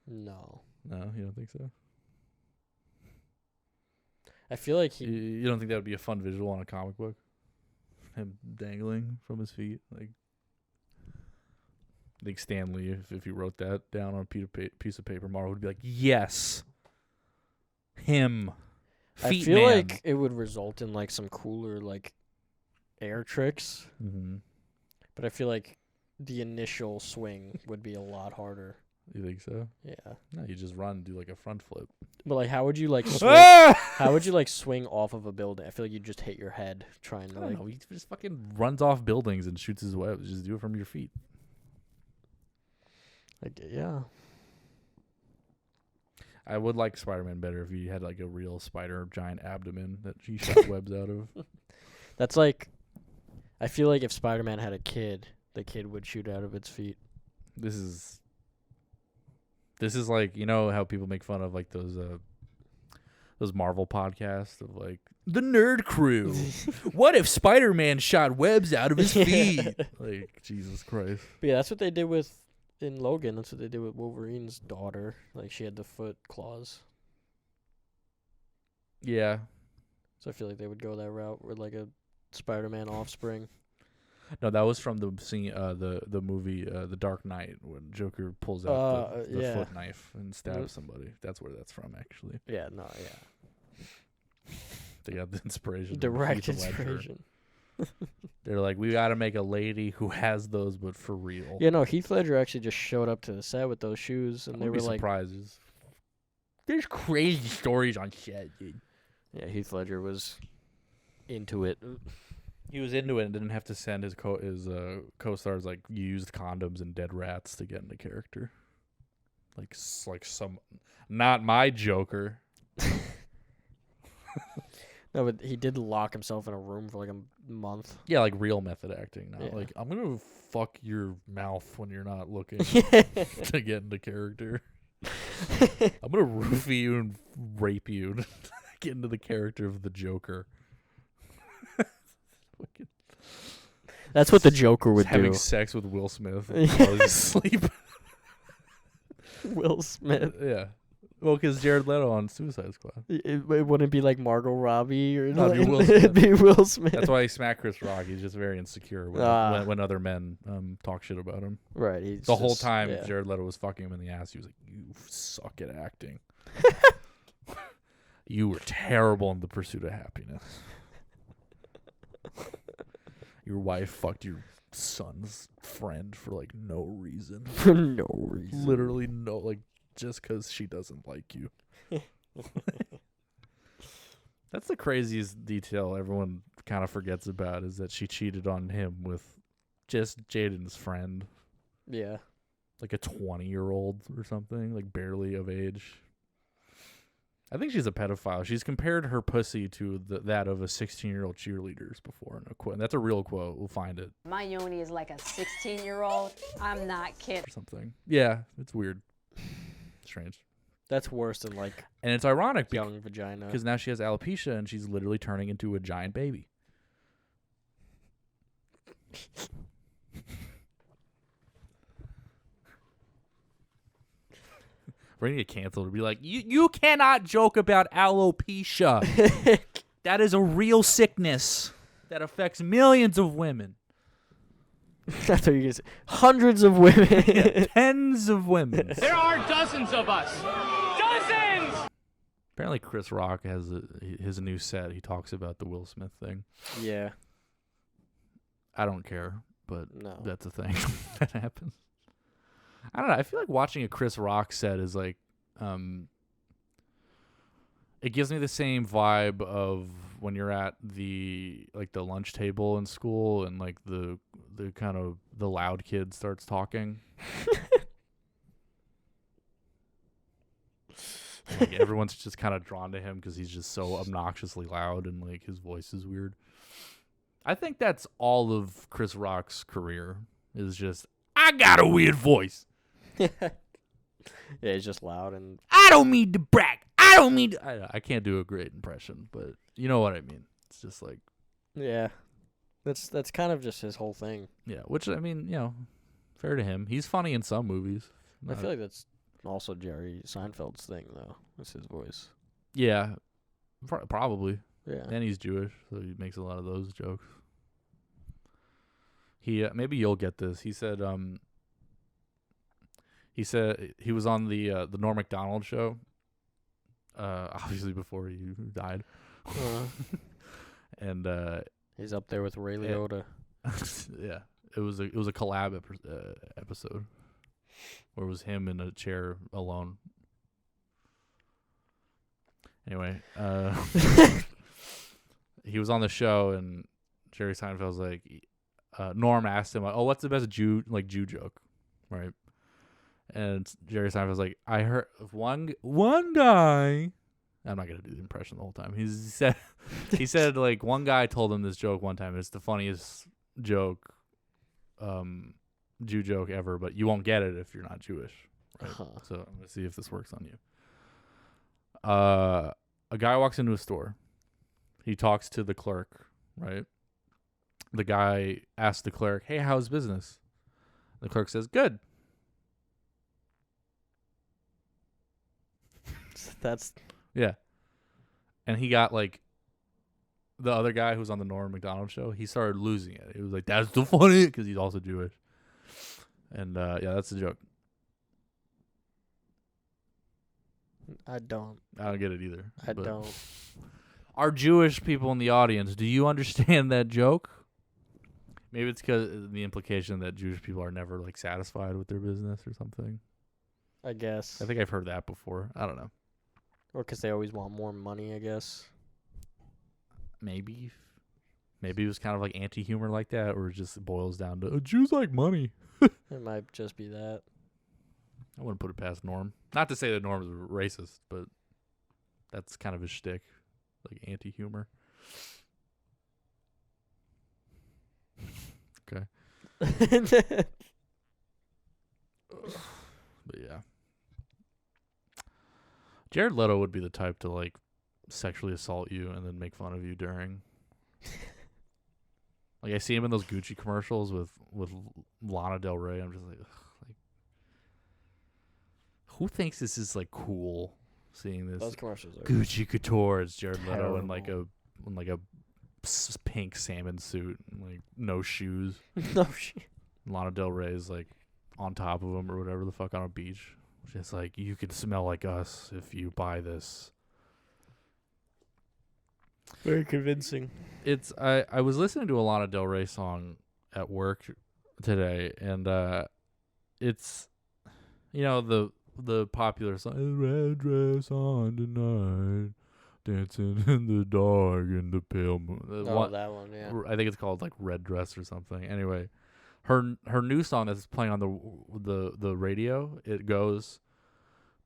No. No, you don't think so? I feel like You don't think that would be a fun visual on a comic book? Him dangling from his feet, like. I think Stan Lee, if he wrote that down on a piece of paper, Marvel would be like, yes, him. Feet I feel man. like it would result in like some cooler like air tricks, but I feel like the initial swing would be a lot harder. You think so? Yeah. No, you just run and do like a front flip. But like, how would you like swing? How would you like swing off of a building? I feel like you just hit your head trying to I don't like. know. He just fucking runs off buildings and shoots his webs. Just do it from your feet. Like, yeah. I would like Spider-Man better if he had like a real spider giant abdomen that he shot webs out of. That's like, I feel like if Spider-Man had a kid, the kid would shoot out of its feet. This is like, you know how people make fun of like those Marvel podcasts of like the Nerd Crew. What if Spider-Man shot webs out of his feet? Like, Jesus Christ. But yeah, that's what they did in Logan. That's what they did with Wolverine's daughter. Like, she had the foot claws. Yeah. So I feel like they would go that route with like a Spider-Man offspring. No, that was from the scene, the movie, The Dark Knight, when Joker pulls out the yeah. foot knife and stabs somebody. That's where that's from, actually. Yeah, no, yeah. They got the inspiration. Direct from Heath Ledger. inspiration. They're like, we got to make a lady who has those, but for real. Yeah, no, Heath Ledger actually just showed up to the set with those shoes, and they were like, surprises. There's crazy stories on set, dude. yeah, Heath Ledger was into it. He was into it and didn't have to send his co-stars like used condoms and dead rats to get into character. Like some, not my Joker. No, but he did lock himself in a room for like a month. Yeah, like real method acting. Not Yeah. like, I'm gonna fuck your mouth when you're not looking to get into character. I'm gonna roofie you and rape you to get into the character of the Joker. That's what the Joker would Having do. sex with Will Smith while he's asleep. Will Smith. Yeah. Well, because Jared Leto on Suicide Squad. It wouldn't be like Margot Robbie or No, it'd be Will it'd be Will Smith. That's why he smacked Chris Rock. He's just very insecure when other men talk shit about him. Right. He's The whole just- time yeah. Jared Leto was fucking him in the ass, he was like, "You suck at acting. You were terrible in The Pursuit of Happiness. Your wife fucked your son's friend for like no reason. For no reason. Literally no, like just because she doesn't like you." That's the craziest detail everyone kind of forgets about, is that she cheated on him with just Jaden's friend. Yeah. Like a 20-year-old or something, like barely of age. I think she's a pedophile. She's compared her pussy to that of a 16-year-old cheerleader's before. No quote. That's a real quote. We'll find it. My yoni is like a 16-year-old. I'm not kidding. Or something. Yeah, it's weird. Strange. That's worse than like And it's ironic young vagina. because now she has alopecia and she's literally turning into a giant baby. We're gonna get canceled to be like, you cannot joke about alopecia. That is a real sickness that affects millions of women. I thought you were gonna say hundreds of women. Yeah, tens of women. There are dozens of us. Dozens! Apparently Chris Rock has his new set. He talks about the Will Smith thing. Yeah. I don't care, but No. that's a thing that happens. I don't know. I feel like watching a Chris Rock set is like, it gives me the same vibe of when you're at the lunch table in school and like the kind of the loud kid starts talking. Like everyone's just kind of drawn to him because he's just so obnoxiously loud and like his voice is weird. I think that's all of Chris Rock's career is just, I got a weird voice. Yeah, he's just loud and I don't mean to brag. I don't mean to. I can't do a great impression, but you know what I mean. It's just like, yeah. That's kind of just his whole thing. yeah, which, I mean, fair to him. He's funny in some movies. I feel like that's also Jerry Seinfeld's thing, though. It's his voice. Yeah, probably. Yeah. And he's Jewish, so he makes a lot of those jokes. He maybe you'll get this. He said he was on the Norm Macdonald show. Obviously before he died. And he's up there with Ray Liotta. yeah, it was a collab episode where it was him in a chair alone. Anyway, he was on the show, and Jerry Seinfeld was like, Norm asked him, "Oh, what's the best Jew joke?" Right? And Jerry Seinfeld was like, "I heard of one guy." I'm not gonna do the impression the whole time. He said like one guy told him this joke one time. It's the funniest joke, Jew joke ever, but you won't get it if you're not Jewish. Right? So I'm gonna see if this works on you. A guy walks into a store. He talks to the clerk, right? The guy asks the clerk, "Hey, how's business?" The clerk says, "Good." That's Yeah. And he got like the other guy who's on the Norm Macdonald show, he started losing it. He was like, "That's so funny," because he's also Jewish. And yeah, that's the joke. I don't get it either. I don't. Our Jewish people in the audience, do you understand that joke? Maybe it's because the implication that Jewish people are never like satisfied with their business or something. I guess. I think I've heard that before. I don't know. Or because they always want more money, I guess. Maybe it was kind of like anti-humor like that, or it just boils down to Jews like money. It might just be that. I wouldn't put it past Norm. Not to say that Norm's racist, but that's kind of his shtick, like anti-humor. Okay. But yeah. Jared Leto would be the type to like sexually assault you and then make fun of you during. Like I see him in those Gucci commercials with Lana Del Rey. I'm just like, who thinks this is like cool? Seeing this Those commercials are Gucci couture. It's Jared Leto terrible. in like a pink salmon suit, and like no shoes. No shit. Lana Del Rey is like on top of him or whatever the fuck on a beach. Just like, you could smell like us if you buy this. Very convincing. It's I was listening to a Lana Del Rey song at work today, and it's the popular song, "Red dress on tonight, dancing in the dark in the pale moon." That one, yeah. I think it's called like Red Dress or something. Anyway, her new song that's playing on the radio, it goes,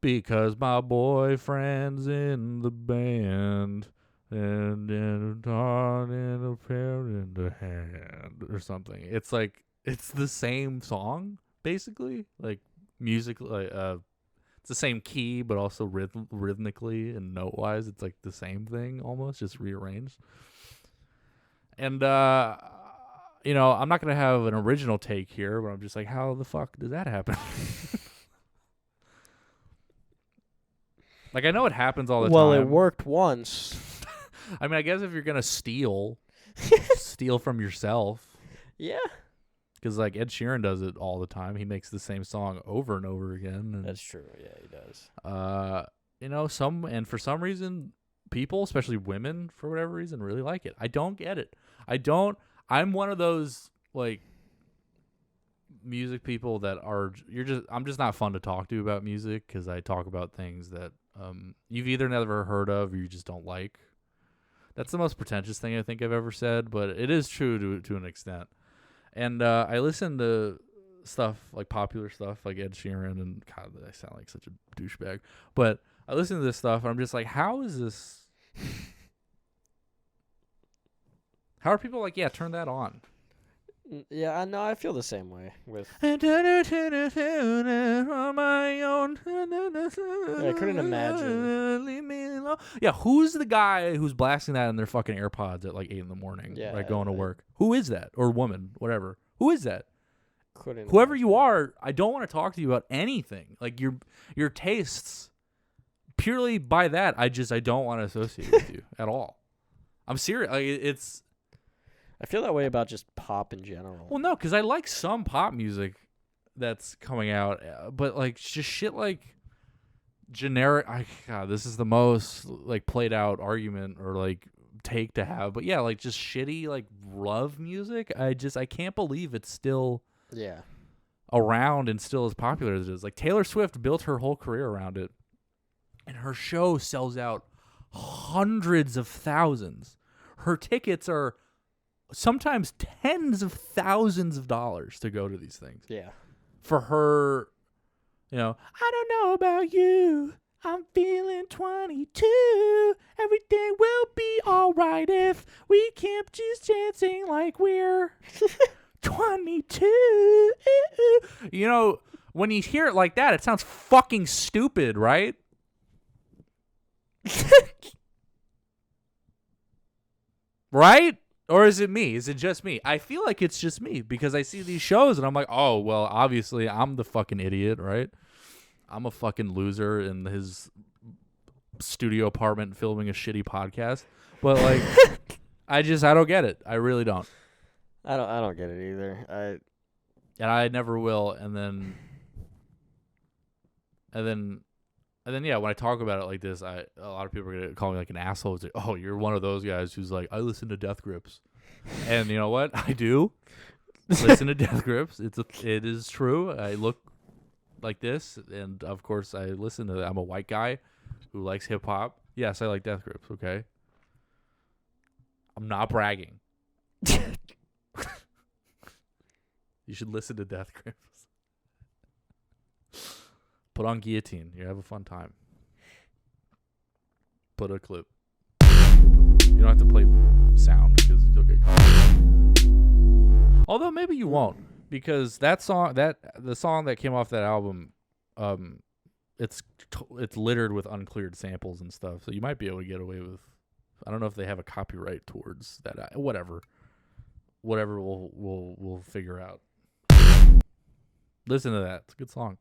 "Because my boyfriend's in the band, and in a heart and a pair in the hand," or something. It's like, it's the same song basically, like musically, it's the same key, but also rhythmically and note wise, it's like the same thing almost, just rearranged. And I'm not gonna have an original take here, but I'm just like, how the fuck does that happen? Like, I know it happens all the time. Well, it worked once. I mean, I guess if you're gonna steal from yourself. Yeah. Because like Ed Sheeran does it all the time. He makes the same song over and over again. And, That's true. Yeah, he does. For some reason, people, especially women, for whatever reason, really like it. I don't get it. I'm one of those like music people that I'm just not fun to talk to about music, because I talk about things that you've either never heard of or you just don't like. That's the most pretentious thing I think I've ever said, but it is true to an extent. And I listen to stuff like popular stuff like Ed Sheeran, and God, I sound like such a douchebag. But I listen to this stuff and I'm just like, how How are people like, yeah, turn that on? Yeah, I know. I feel the same way with. On my own. I couldn't imagine. Leave me alone. Yeah, who's the guy who's blasting that in their fucking AirPods at like 8 a.m, Yeah, like going to work? Who is that? Or woman, whatever. Who is that? Couldn't. Whoever imagine. you are, I don't want to talk to you about anything. Like your tastes, purely by that, I don't want to associate with you at all. I'm serious. Like it's. I feel that way about just pop in general. Well, no, because I like some pop music that's coming out, but like just shit like generic. God, this is the most like played out argument or like take to have, but yeah, like just shitty like love music. I can't believe it's still around and still as popular as it is. Like Taylor Swift built her whole career around it, and her show sells out hundreds of thousands. Her tickets are sometimes tens of thousands of dollars to go to these things. Yeah. For her, I don't know about you. I'm feeling 22. Everything will be all right if we keep just dancing like we're 22. When you hear it like that, it sounds fucking stupid, right? Right? Or is it me? Is it just me? I feel like it's just me because I see these shows and I'm like, oh, well, obviously I'm the fucking idiot, right? I'm a fucking loser in his studio apartment filming a shitty podcast. But like, I don't get it. I really don't. I don't get it either. And I never will. And then yeah, when I talk about it like this, a lot of people are gonna call me like an asshole. It's like, oh, you're one of those guys who's like, I listen to Death Grips, and you know what? I do listen to Death Grips. It is true. I look like this, and of course, I listen to. I'm a white guy who likes hip hop. Yes, I like Death Grips. Okay, I'm not bragging. You should listen to Death Grips. Put on Guillotine. You have a fun time. Put a clip. You don't have to play sound because you'll get caught. Although maybe you won't, because the song that came off that album, it's littered with uncleared samples and stuff. So you might be able to get away with. I don't know if they have a copyright towards that. Whatever we'll figure out. Listen to that. It's a good song.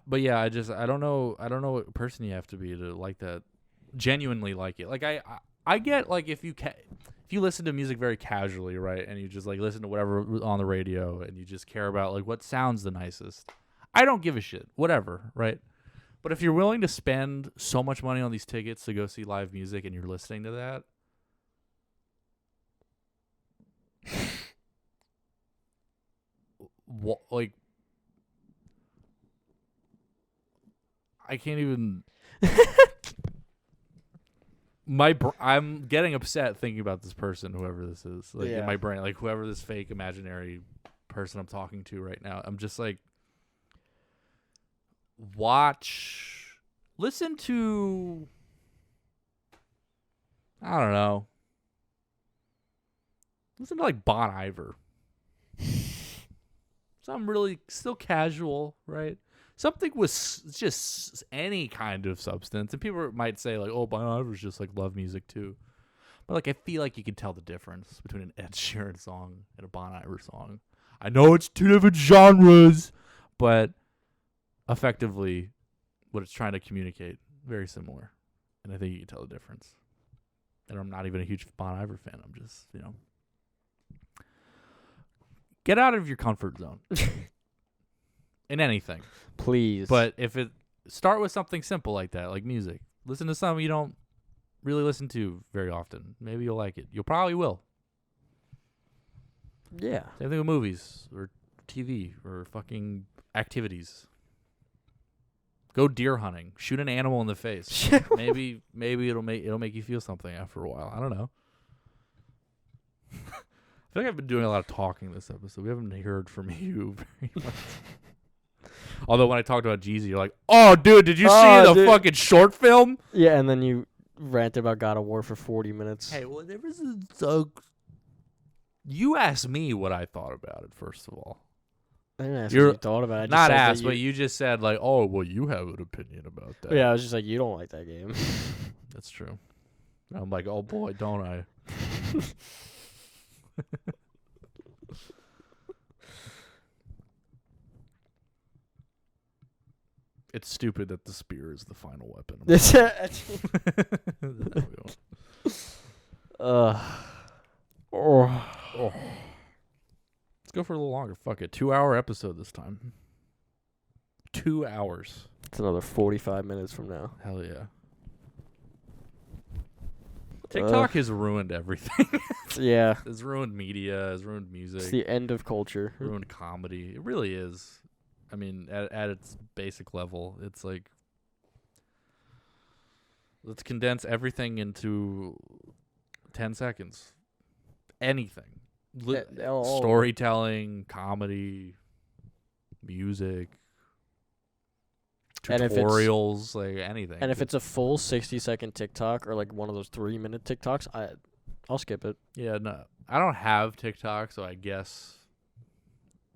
But yeah, I don't know what person you have to be to like that, genuinely like it. Like I get like if you listen to music very casually, right, and you just like listen to whatever on the radio and you just care about like what sounds the nicest. I don't give a shit, whatever, right? But if you're willing to spend so much money on these tickets to go see live music and you're listening to that, like. I can't even. I'm getting upset thinking about this person, whoever this is. Like in my brain, like whoever this fake imaginary person I'm talking to right now. I'm just like, listen to. I don't know. Listen to like Bon Iver. Something really still casual, right? Something with just any kind of substance. And people might say, like, oh, Bon Iver's just, like, love music, too. But, like, I feel like you can tell the difference between an Ed Sheeran song and a Bon Iver song. I know it's two different genres, but effectively what it's trying to communicate, very similar. And I think you can tell the difference. And I'm not even a huge Bon Iver fan. I'm just, get out of your comfort zone. In anything. Please. But start with something simple like that, like music. Listen to something you don't really listen to very often. Maybe you'll like it. You probably will. Yeah. Same thing with movies or TV or fucking activities. Go deer hunting. Shoot an animal in the face. maybe it'll make you feel something after a while. I don't know. I feel like I've been doing a lot of talking this episode. We haven't heard from you very much. Although when I talked about Jeezy, you're like, oh, dude, did you see the fucking short film? Yeah, and then you ranted about God of War for 40 minutes. Hey, well, there was a you asked me what I thought about it, first of all. I didn't ask You're what you thought about it. I just Not said that asked, but you just said, like, oh, well, you have an opinion about that. Yeah, I was just like, you don't like that game. That's true. And I'm like, oh, boy, don't I. It's stupid that the spear is the final weapon. Oh. Let's go for a little longer. Fuck it. 2-hour episode this time. 2 hours. It's another 45 minutes from now. Hell yeah. TikTok has ruined everything. Yeah. It's ruined media. It's ruined music. It's the end of culture. Ruined comedy. It really is. I mean, at its basic level, it's like, let's condense everything into 10 seconds. Anything. Storytelling, comedy, music, And tutorials, like anything. And if it's a full 60-second TikTok or like one of those 3-minute TikToks, I'll skip it. Yeah, no. I don't have TikTok, so I guess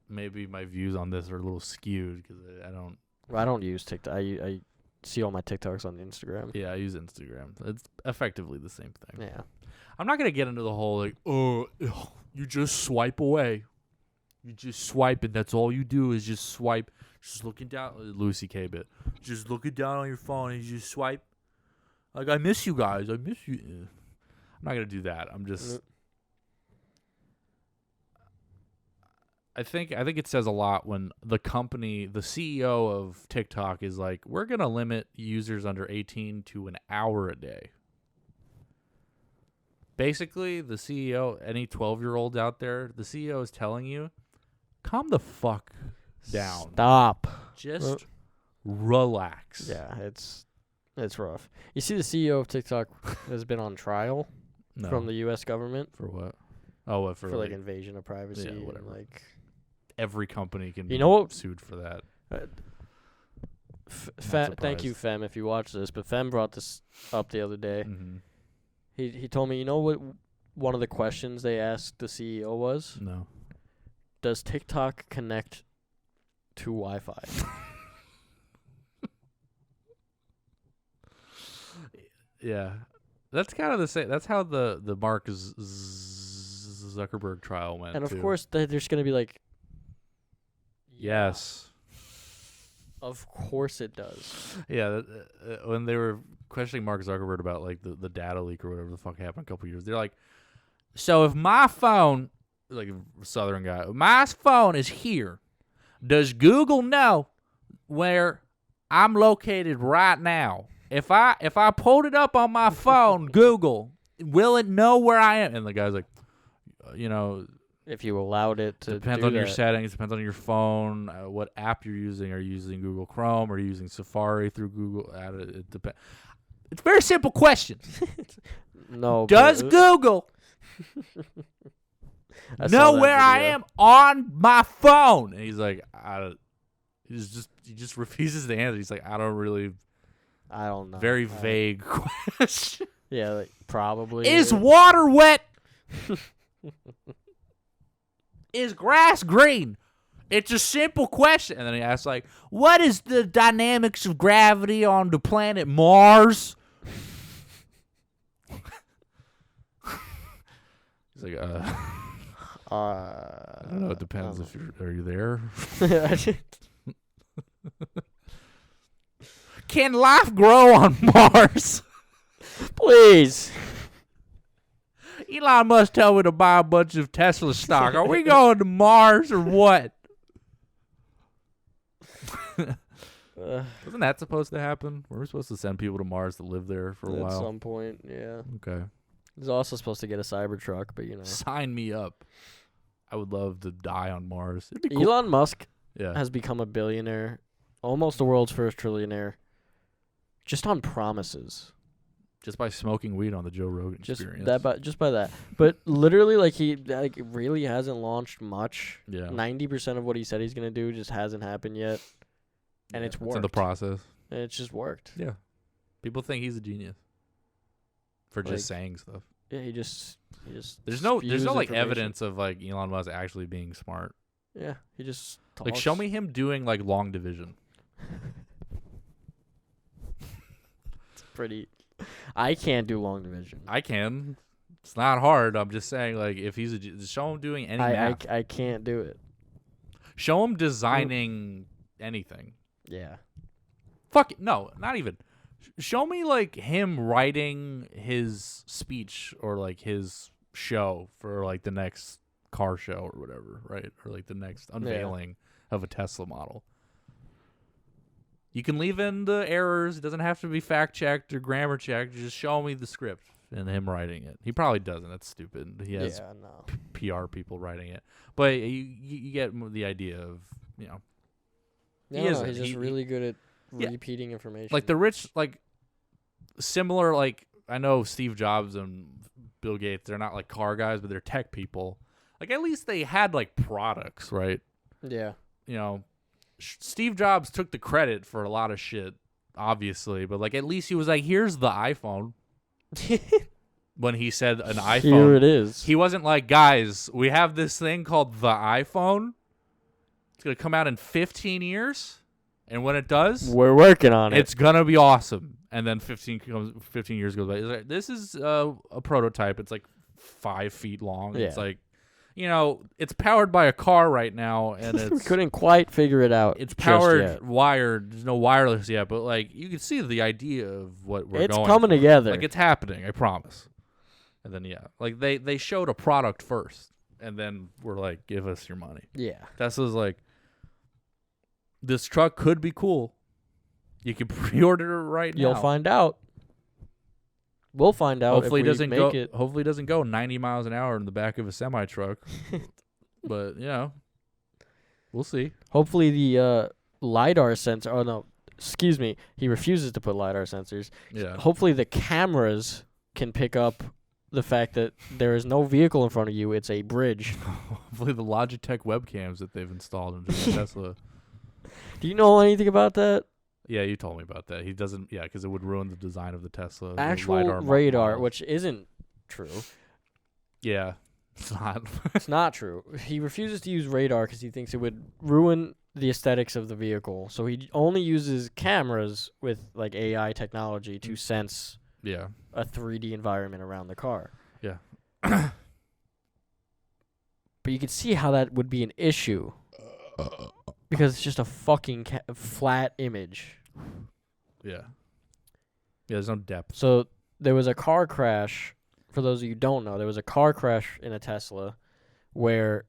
maybe my views on this are a little skewed because I don't use TikTok. I see all my TikToks on Instagram. Yeah, I use Instagram. It's effectively the same thing. Yeah. I'm not going to get into the whole, like, you just swipe away. You just swipe, and that's all you do is just swipe. Just looking down, Louis C.K. bit. Just looking down on your phone and you just swipe. Like, I miss you guys. I miss you. I'm not going to do that. I'm just... I think it says a lot when the company, the CEO of TikTok is like, we're going to limit users under 18 to an hour a day. Basically, the CEO, any 12-year-olds out there, the CEO is telling you, calm the fuck down. Stop. Just relax. Yeah, it's rough. You see the CEO of TikTok has been on trial from the U.S. government. For what? Oh, what, for like invasion of privacy. Yeah, whatever. And like every company can be sued for that. Thank you, Fem, if you watch this. But Fem brought this up the other day. Mm-hmm. He told me, you know what one of the questions they asked the CEO was? No. Does TikTok connect to Wi-Fi? Yeah. That's kind of the same. That's how the Mark Zuckerberg trial went. And of course, there's going to be like... Yes. Of course it does. Yeah. When they were questioning Mark Zuckerberg about like the data leak or whatever the fuck happened a couple years, they're like, so if my phone, like a Southern guy, my phone is here, does Google know where I'm located right now? If I pulled it up on my phone, Google, will it know where I am? And the guy's like, if you allowed it to depends do on your that. settings, depends on your phone, what app you're using. Are you using Google Chrome? Are you using Safari through Google? It depends. It's a very simple question. No. Does Google know where I am on my phone? And he's like, he just refuses to answer. He's like, I don't know. Very vague question. Yeah, like, probably. Is water wet? Is grass green? It's a simple question. And then he asks, like, what is the dynamics of gravity on the planet Mars? He's like, I don't know. It depends if are you there? Can life grow on Mars? Please. Elon Musk told me to buy a bunch of Tesla stock. Are we going to Mars or what? Wasn't that supposed to happen? Were we supposed to send people to Mars to live there for a while? At some point, yeah. Okay. He's also supposed to get a Cybertruck, but Sign me up. I would love to die on Mars. It'd be cool. Elon Musk has become a billionaire, almost the world's first trillionaire, just on promises. Just by smoking weed on the Joe Rogan Experience. Just by that. But literally, like, he really hasn't launched much. Yeah. 90% of what he said he's going to do just hasn't happened yet. And it's worked. It's in the process. And it's just worked. Yeah. People think he's a genius. for just Like, saying stuff. Yeah, he just There's no spews like information. evidence of like Elon Musk actually being smart. Yeah, he just talks. Like show me him doing like long division. It's pretty. I can't do long division. I can. It's not hard. I'm just saying like if he's show him doing any math. I can't do it. Show him designing anything. Yeah. Fuck it. No, not even. Show me like him writing his speech or like his show for like the next car show or whatever, right? Or like the next unveiling of a Tesla model. You can leave in the errors. It doesn't have to be fact checked or grammar checked. Just show me the script and him writing it. He probably doesn't. That's stupid. He has no. PR people writing it. But you get the idea of, you know. He's just really good at repeating information. Like the rich, like similar, like I know Steve Jobs and Bill Gates, they're not like car guys, but they're tech people. Like at least they had like products, right? Yeah. You know, Steve Jobs took the credit for a lot of shit, obviously, but like at least he was like, here's the iPhone. When he said an iPhone, Here it is. He wasn't like, guys, we have this thing called the iPhone. It's going to come out in 15 years. And when it does, we're working on it. It's going to be awesome. And then 15 years goes by. It's like, this is a prototype. It's like 5 feet long. Yeah. It's like, you know, it's powered by a car right now. And it's we couldn't quite figure it out. It's powered, wired. There's no wireless yet. But, like, you can see the idea of what we're going It's coming together. Like, it's happening. I promise. And then, yeah. Like, they showed a product first. And then we're like, give us your money. Yeah. Tesla's like, this truck could be cool. You can pre-order it right now. You'll find out. We'll find out. Hopefully, if it doesn't we go. make it. Hopefully, it doesn't go 90 miles an hour in the back of a semi truck. But you know, we'll see. Hopefully, the LiDAR sensor. Oh no, excuse me. He refuses to put LiDAR sensors. Yeah. Hopefully, the cameras can pick up the fact that there is no vehicle in front of you. It's a bridge. Hopefully, the Logitech webcams that they've installed into the Tesla. Do you know anything about that? Yeah, you told me about that. He doesn't. Yeah, because it would ruin the design of the Tesla. Actual LiDAR radar, models. which isn't true. Yeah, it's not. It's not true. He refuses to use radar because he thinks it would ruin the aesthetics of the vehicle. So he only uses cameras with like AI technology to sense a 3D environment around the car. Yeah. But you can see how that would be an issue. Because it's just a fucking flat image. Yeah. Yeah, there's no depth. So there was a car crash. For those of you who don't know, there was a car crash in a Tesla where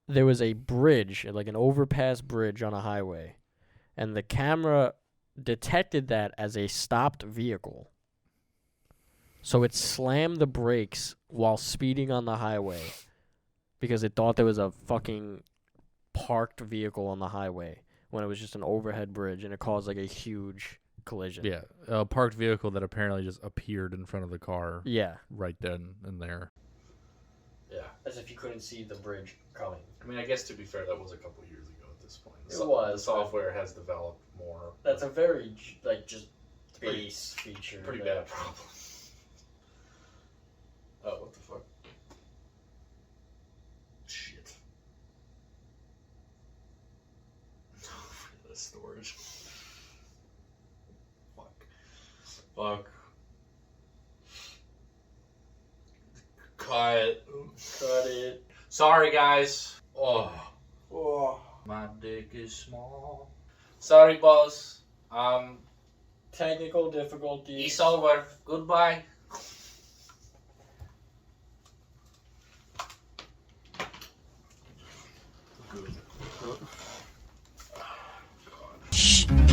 there was a bridge, like an overpass bridge on a highway. And the camera detected that as a stopped vehicle. So it slammed the brakes while speeding on the highway. Because it thought there was a fucking parked vehicle on the highway when it was just an overhead bridge, and it caused like a huge collision. Yeah, a parked vehicle that apparently just appeared in front of the car. Yeah. Right then and there. Yeah. As if you couldn't see the bridge coming. I mean, I guess to be fair, that was a couple years ago at this point. It was. The software has developed more. That's a very, like, just base feature. Pretty bad problem. Oh, what the fuck? Shit. The storage. Fuck. Cut it. Sorry, guys. Oh. My dick is small. Sorry, boss. Technical difficulties. It's over. Goodbye. Good. Oh, God.